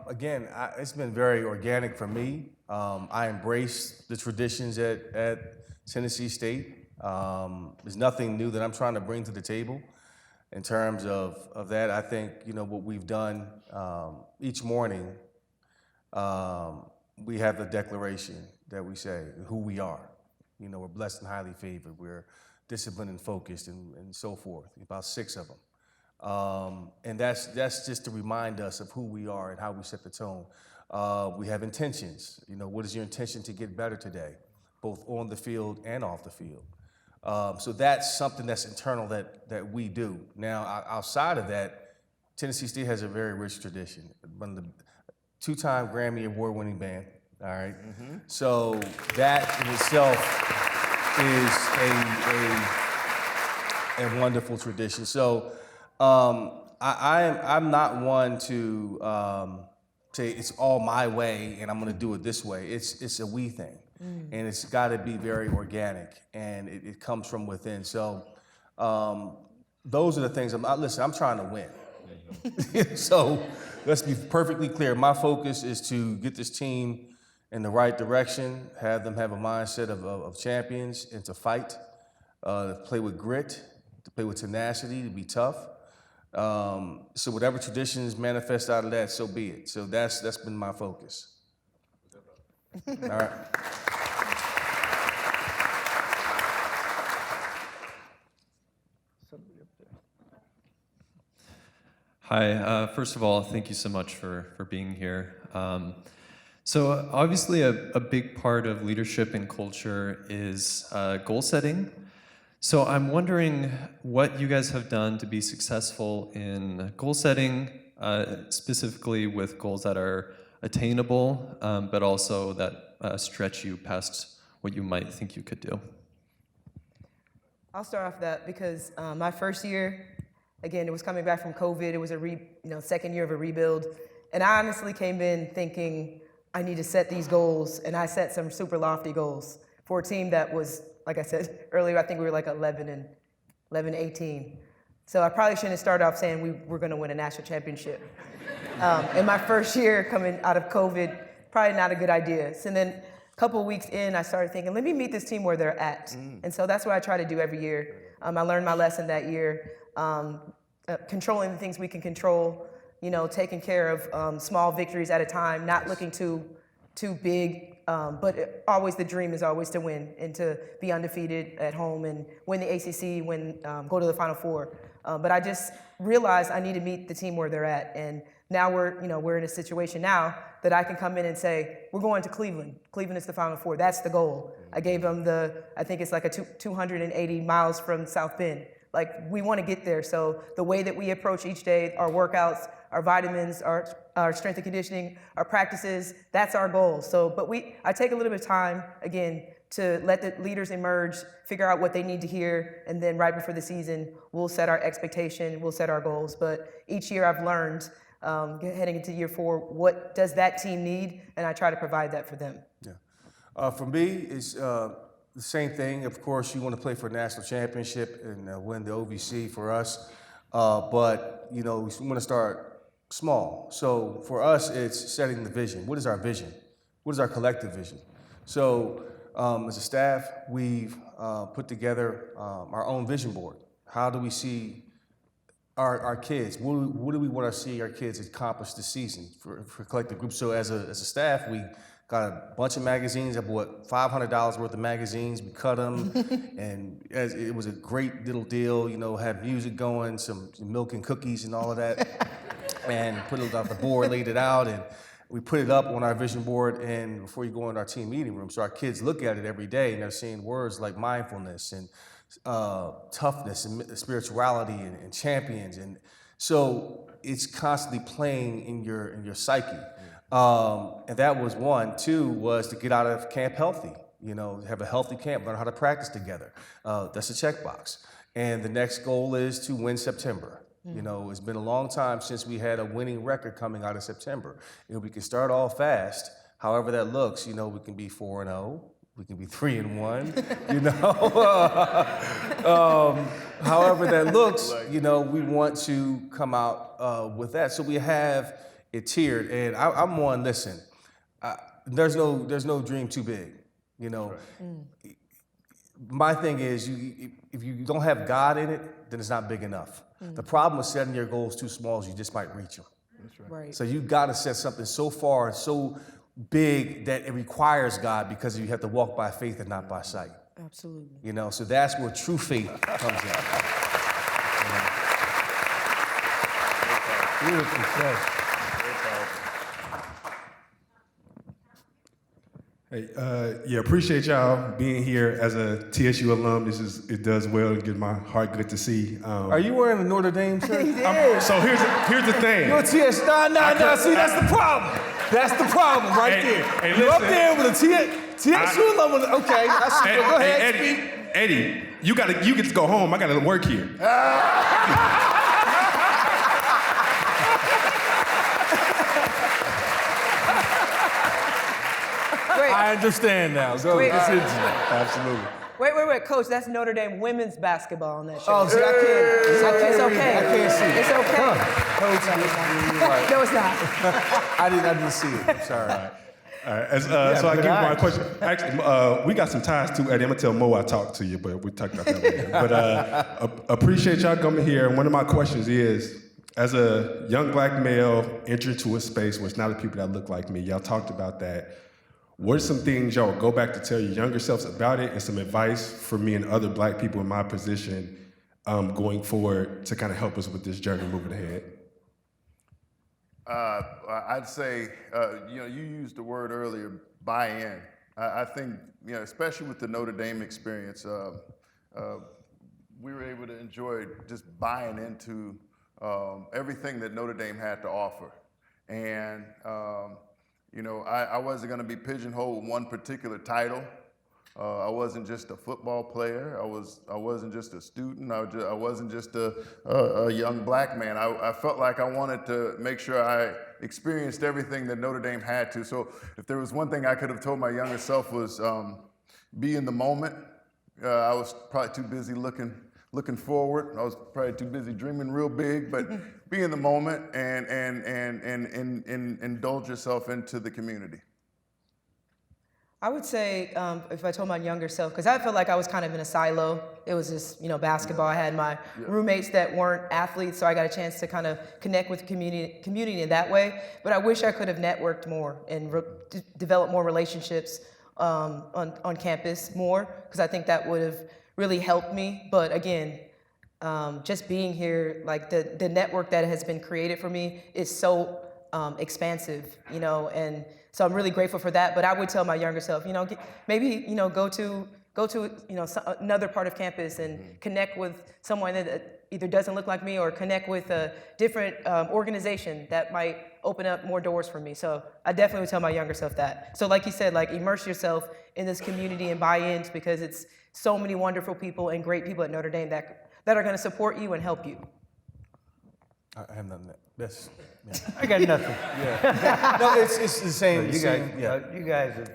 Again, it's been very organic for me. I embrace the traditions at Tennessee State. There's nothing new that I'm trying to bring to the table in terms of that. I think, what we've done each morning, we have the declaration that we say who we are. We're blessed and highly favored. We're disciplined and focused and so forth, about 6 of them. And that's just to remind us of who we are and how we set the tone. We have intentions. What is your intention to get better today, both on the field and off the field? So that's something that's internal that we do. Now, outside of that, Tennessee State has a very rich tradition. One of the 2-time Grammy Award-winning band. All right. So that in itself is a wonderful tradition. So I'm not one to say it's all my way and I'm going to do it this way. It's a we thing, and it's got to be very organic, and it comes from within. So those are the things. I'm trying to win. So let's be perfectly clear. My focus is to get this team in the right direction, have them have a mindset of champions, and to fight, to play with grit, to play with tenacity, to be tough. So whatever traditions manifest out of that, so be it. So that's been my focus. All right. Hi, first of all, thank you so much for being here. So obviously a big part of leadership and culture is goal setting. So I'm wondering what you guys have done to be successful in goal setting, specifically with goals that are attainable, but also that stretch you past what you might think you could do. I'll start off that because my first year, again, it was coming back from COVID. It was a second year of a rebuild, and I honestly came in thinking I need to set these goals, and I set some super lofty goals for a team that was, like I said earlier, I think we were like 11-18. So I probably shouldn't have started off saying we were going to win a national championship. In my first year coming out of COVID, probably not a good idea. So then a couple of weeks in, I started thinking, let me meet this team where they're at. And so that's what I try to do every year. I learned my lesson that year, controlling the things we can control, taking care of small victories at a time, not looking too big, but always the dream is always to win and to be undefeated at home and win the ACC, go to the Final Four. But I just realized I need to meet the team where they're at, and now we're in a situation now that I can come in and say we're going to Cleveland. Cleveland is the Final Four. That's the goal. I gave them I think it's like a 280 miles from South Bend. Like, we want to get there. So the way that we approach each day, our workouts, our vitamins, our strength and conditioning, our practices, that's our goal. So, but I take a little bit of time, again, to let the leaders emerge, figure out what they need to hear, and then right before the season, we'll set our expectation, we'll set our goals. But each year I've learned, heading into year 4, what does that team need? And I try to provide that for them. Yeah. For me, it's the same thing. Of course, you want to play for a national championship and win the OVC for us. But, we want to start small. So for us, it's setting the vision. What is our vision? What is our collective vision? So as a staff, we've put together our own vision board. How do we see our kids? What do we want to see our kids accomplish this season for collective groups? So as a staff, we got a bunch of magazines. I bought $500 worth of magazines. We cut them, and it was a great little deal. Had music going, some milk and cookies and all of that, and put it on the board, laid it out, and we put it up on our vision board. And before you go in our team meeting room, so our kids look at it every day, and they're seeing words like mindfulness and toughness and spirituality and champions, and so it's constantly playing in your psyche. And that was one. Two was to get out of camp healthy. Have a healthy camp, learn how to practice together. That's a checkbox. And the next goal is to win September. It's been a long time since we had a winning record coming out of September. We can start off fast. However that looks, we can be 4-0. We can be 3-1, however that looks, we want to come out with that. So we have it tiered, and I'm one. Listen, there's no dream too big, My thing is, if you don't have God in it, then it's not big enough. The problem with setting your goals too small is you just might reach them. That's Right. So you got to set something so far and so big that it requires God, because you have to walk by faith and not by sight. Absolutely. So that's where true faith comes in. Beautifully said. Hey, appreciate y'all being here as a TSU alum. It does well and gives my heart good to see. Are you wearing a Notre Dame shirt? So here's the thing. You're a TSU. No. See, that's the problem. That's the problem right there. Hey, You're up listen. there with a TSU alum. Okay, that's Hey, go ahead. Eddie, you get to go home. I gotta work here. I understand now. Go Wait. ahead. Absolutely. Wait, Coach. That's Notre Dame women's basketball on that shirt. Oh, see, I can't. It's okay. I can't see it. It's okay. Right. No, it's not. I didn't see it. I'm sorry. All right, so I give my question. Actually, we got some ties too, Eddie. I'm gonna tell Mo I talked to you, but we talked about that later. But appreciate y'all coming here. And one of my questions is, as a young black male entering to a space where it's not the people that look like me, y'all talked about that. What are some things y'all would go back to tell your younger selves about it, and some advice for me and other black people in my position going forward to kind of help us with this journey moving ahead? I'd say, you used the word earlier, buy-in. I think, especially with the Notre Dame experience, we were able to enjoy just buying into everything that Notre Dame had to offer. And, I wasn't going to be pigeonholed in one particular title. I wasn't just a football player. I wasn't just a student. I wasn't just a young black man. I felt like I wanted to make sure I experienced everything that Notre Dame had to. So if there was one thing I could have told my younger self was be in the moment. I was probably too busy looking forward. I was probably too busy dreaming real big, but be in the moment and indulge yourself into the community. I would say, if I told my younger self, because I felt like I was kind of in a silo. It was just, basketball. I had my roommates that weren't athletes, so I got a chance to kind of connect with the community in that way. But I wish I could have networked more and developed more relationships on campus more, because I think that would have really helped me. But again, just being here, like the network that has been created for me is so expansive, and so I'm really grateful for that. But I would tell my younger self, maybe go to another part of campus and connect with someone that either doesn't look like me, or connect with a different organization that might open up more doors for me. So I definitely would tell my younger self that. So like you said, immerse yourself in this community and buy in, because it's so many wonderful people and great people at Notre Dame that are going to support you and help you. I have nothing. That's. Yeah. I got nothing. No, it's the same. You guys have,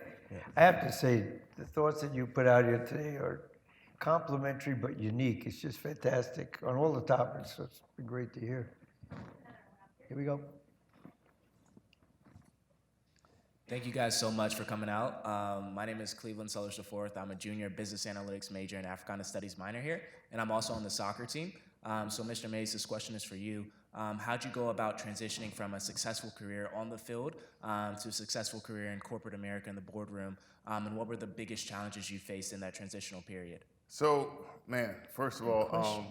I have to say, the thoughts that you put out here today are complimentary but unique. It's just fantastic on all the topics, so it's been great to hear. Here we go. Thank you guys so much for coming out. My name is Cleveland Sellers IV. I'm a junior business analytics major and Africana Studies minor here, and I'm also on the soccer team. So Mr. Mayes, this question is for you. How'd you go about transitioning from a successful career on the field to a successful career in corporate America in the boardroom? And what were the biggest challenges you faced in that transitional period? So, man, first of all,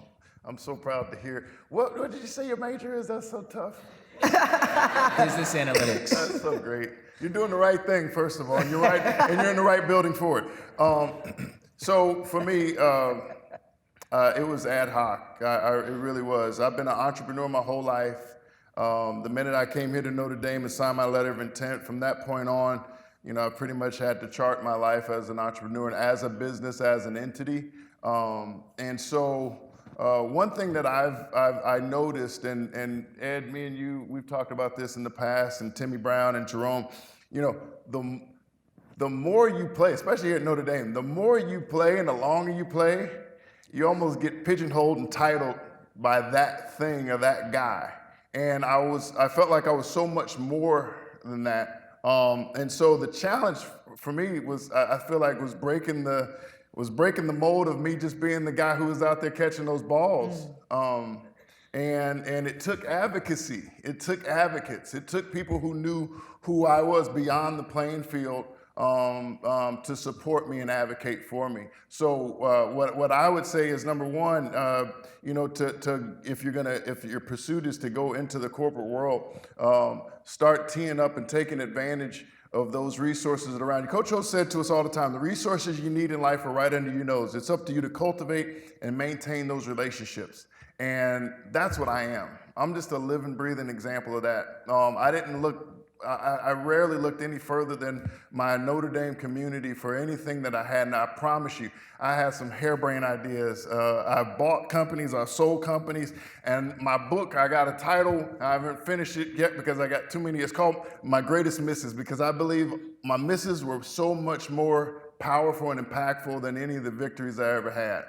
I'm so proud to hear. What did you say your major is? That's so tough. Business analytics. That's so great. You're doing the right thing, first of all, and you're right, and you're in the right building for it. So for me, it was ad hoc. It really was. I've been an entrepreneur my whole life. The minute I came here to Notre Dame and signed my letter of intent, from that point on, you know, I pretty much had to chart my life as an entrepreneur and as a business, as an entity. And so one thing that I noticed, and Ed, me and you, we've talked about this in the past, and Timmy Brown and Jerome, you know, the more you play, especially here at Notre Dame, the more you play and the longer you play, you almost get pigeonholed and titled by that thing or that guy. And I felt like I was so much more than that. And so the challenge for me was, I feel like, was breaking the mold of me just being the guy who was out there catching those balls. And it took advocacy. It took advocates. It took people who knew who I was beyond the playing field to support me and advocate for me. So what I would say is, number one, you know, if your pursuit is to go into the corporate world, start teeing up and taking advantage of those resources that are around you. Coach O said to us all the time, the resources you need in life are right under your nose. It's up to you to cultivate and maintain those relationships. And that's what I am. I'm just a living, breathing example of that. I rarely looked any further than my Notre Dame community for anything that I had, and I promise you, I had some harebrained ideas. I bought companies, I sold companies, and my book, I got a title, I haven't finished it yet because I got too many. It's called My Greatest Misses, because I believe my misses were so much more powerful and impactful than any of the victories I ever had.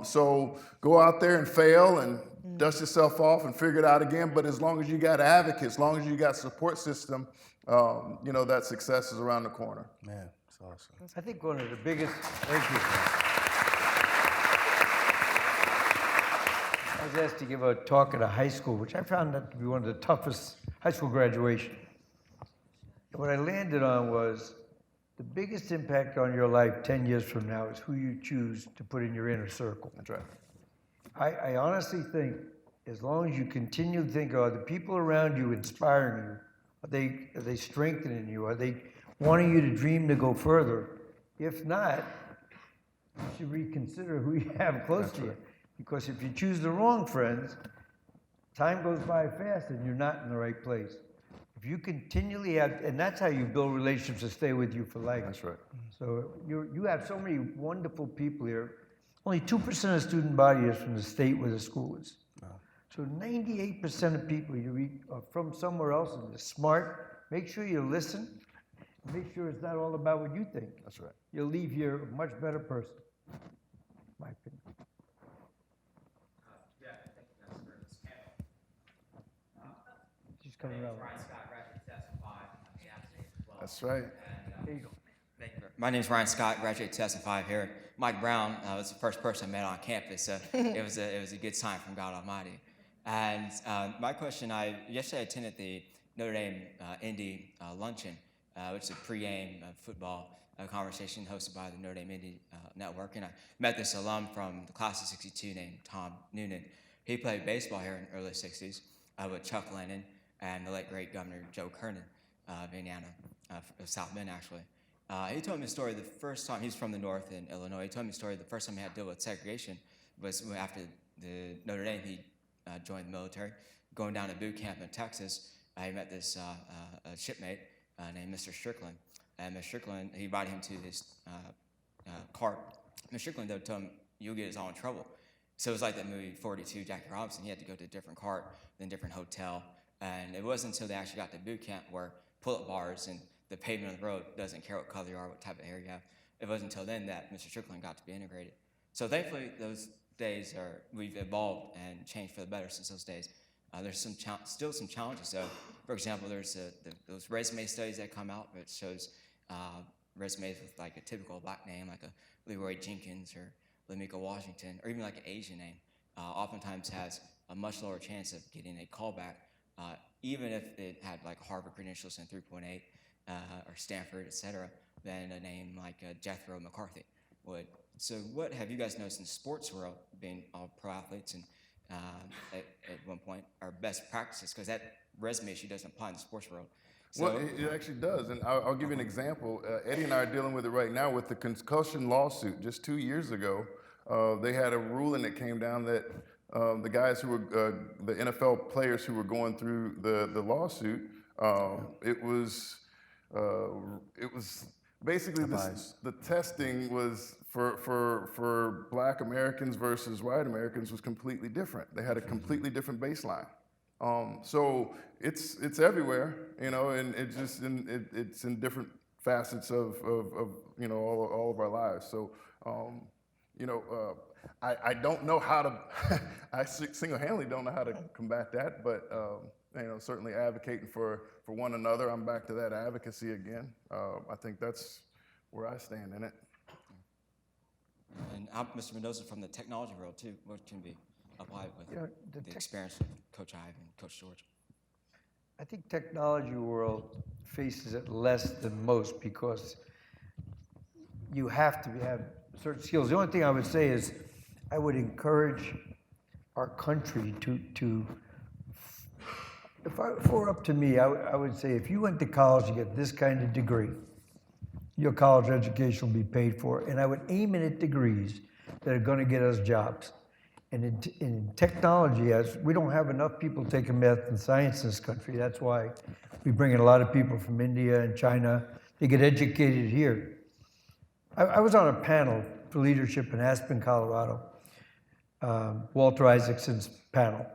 So go out there and fail and dust yourself off and figure it out again. But as long as you got advocates, as long as you got support system, you know, that success is around the corner. Man, it's awesome. I think one of the biggest, thank you. I was asked to give a talk at a high school, which I found that to be one of the toughest high school graduation. What I landed on was the biggest impact on your life 10 years from now is who you choose to put in your inner circle. That's right. I honestly think as long as you continue to think, are the people around you inspiring you? Are they strengthening you? Are they wanting you to dream to go further? If not, you should reconsider who you have close to you. Because if you choose the wrong friends, time goes by fast and you're not in the right place. If you continually have, and that's how you build relationships that stay with you for life. That's right. So you have so many wonderful people here. Only 2% of the student body is from the state where the school is. Wow. So 98% of people you meet are from somewhere else and they're smart. Make sure you listen. Make sure it's not all about what you think. That's right. You'll leave here a much better person, my opinion. Yeah, I think that's for this panel. She's coming around. Ryan Scott, graduate testify on the Absence as well. That's right. And, There you go. thank you. My name is Ryan Scott, graduate testify here. Mike Brown was the first person I met on campus, so it was a good sign from God Almighty. And my question, yesterday I attended the Notre Dame Indy luncheon, which is a pre-game football conversation hosted by the Notre Dame Indy Network, and I met this alum from the class of '62 named Tom Mendoza. He played baseball here in the early '60s with Chuck Lennon and the late great Governor Joe Kernan of Indiana, of South Bend actually. He told me a story the first time, he's from the north in Illinois, he told me a story the first time he had to deal with segregation was after the Notre Dame, he joined the military. Going down to boot camp in Texas, he met this shipmate named Mr. Strickland. And Mr. Strickland, he invited him to his cart. Mr. Strickland, though, told him, you'll get us all in trouble. So it was like that movie 42, Jackie Robinson. He had to go to a different cart, then a different hotel. And it wasn't until they actually got to boot camp where pull-up bars and the pavement of the road doesn't care what color you are, what type of hair you have. It wasn't until then that Mr. Strickland got to be integrated. So thankfully, those days we've evolved and changed for the better since those days. There's still some challenges. So, for example, there's those resume studies that come out that shows resumes with like a typical black name, like a Leroy Jenkins or Lamika Washington, or even like an Asian name, oftentimes has a much lower chance of getting a callback, even if it had like Harvard credentials and 3.8 or Stanford, et cetera, than a name like Jethro McCarthy would. So what have you guys noticed in the sports world, being all pro athletes, and at one point, our best practices? Because that resume issue doesn't apply in the sports world. So, Well, it actually does, and I'll give you an example. Eddie and I are dealing with it right now with the concussion lawsuit. Just 2 years ago, they had a ruling that came down that the guys who were, the NFL players who were going through the lawsuit, it was basically the testing was for Black Americans versus white Americans was completely different. They had a completely different baseline. So it's everywhere, you know, and it's in different facets of you know, all of our lives. So you know, I don't know how to I single-handedly don't know how to combat that, but you know, certainly advocating for one another. I'm back to that advocacy again. I think that's where I stand in it. And Mr. Mendoza, from the technology world too, what can be applied with the experience of Coach Ivey and Coach George? I think technology world faces it less than most because you have to have certain skills. The only thing I would say is I would encourage our country to if it were up to me, I would say if you went to college to get this kind of degree, your college education will be paid for. And I would aim it at degrees that are going to get us jobs. And in technology, as we don't have enough people taking math and science in this country, that's why we bring in a lot of people from India and China. They get educated here. I was on a panel for leadership in Aspen, Colorado, Walter Isaacson's panel.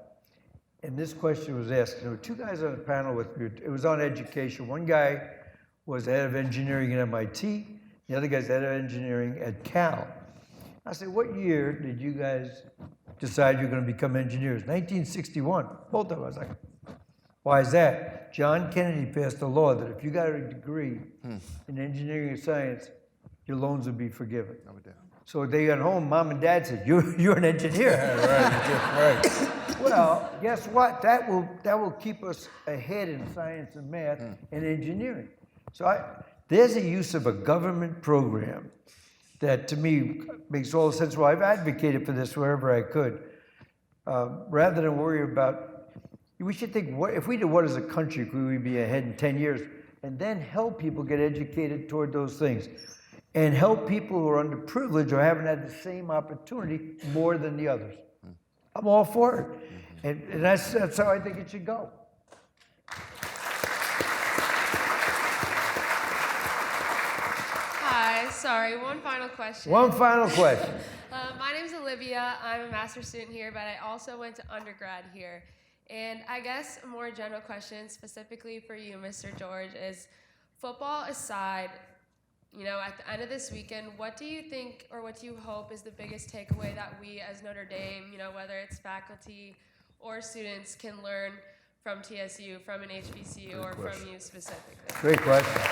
And this question was asked. There were two guys on the panel with me. It was on education. One guy was head of engineering at MIT. The other guy's head of engineering at Cal. I said, what year did you guys decide you're going to become engineers? 1961. Both of us. Like, why is that? John Kennedy passed a law that if you got a degree in engineering or science, your loans would be forgiven. So they got home, mom and dad said, you're an engineer. Right. Well, guess what? That will keep us ahead in science and math and engineering. So there's a use of a government program that to me makes all the sense. Well, I've advocated for this wherever I could. Rather than worry about, we should think, if we did what as a country could we be ahead in 10 years, and then help people get educated toward those things. And help people who are underprivileged or haven't had the same opportunity more than the others. I'm all for it. And that's how I think it should go. Hi, sorry, one final question. One final question. My name's Olivia. I'm a master's student here, but I also went to undergrad here. And I guess a more general question, specifically for you, Mr. George, is football aside, you know, at the end of this weekend, what do you think or what do you hope is the biggest takeaway that we as Notre Dame, you know, whether it's faculty or students, can learn from TSU, from an HBCU, or from you specifically? Great question.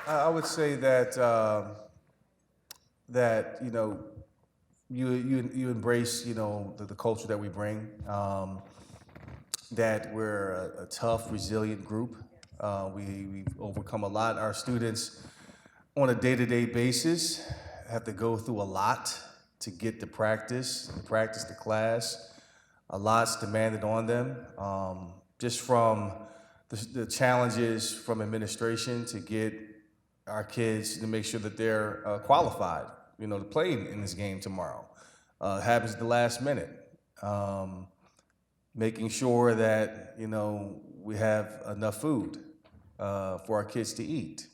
I would say that that you know you embrace, you know, the culture that we bring. That we're a tough, resilient group. We've overcome a lot. Our students, on a day-to-day basis, have to go through a lot to get to practice the class. A lot's demanded on them, just from the challenges from administration to get our kids to make sure that they're qualified, you know, to play in this game tomorrow. Happens at the last minute. Making sure that, you know, we have enough food for our kids to eat.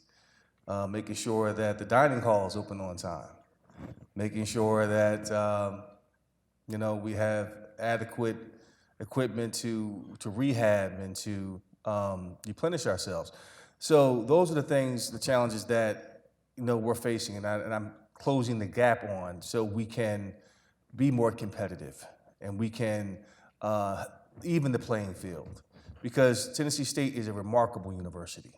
Making sure that the dining hall is open on time. Making sure that, you know, we have adequate equipment to rehab and to replenish ourselves. So those are the things, the challenges that, you know, we're facing. And I'm closing the gap on so we can be more competitive and we can even the playing field. Because Tennessee State is a remarkable university.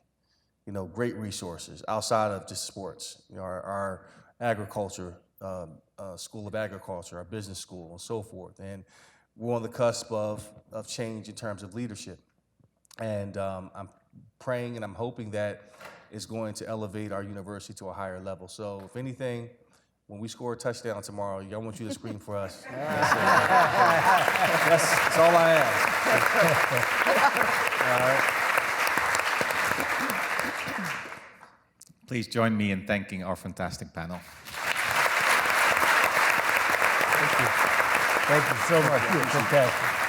You know, great resources outside of just sports. You know, our agriculture, School of Agriculture, our business school, and so forth. And we're on the cusp of change in terms of leadership. And I'm praying and I'm hoping that it's going to elevate our university to a higher level. So if anything, when we score a touchdown tomorrow, I want you to scream for us. That's all I ask. All right. Please join me in thanking our fantastic panel. Thank you so much. Fantastic.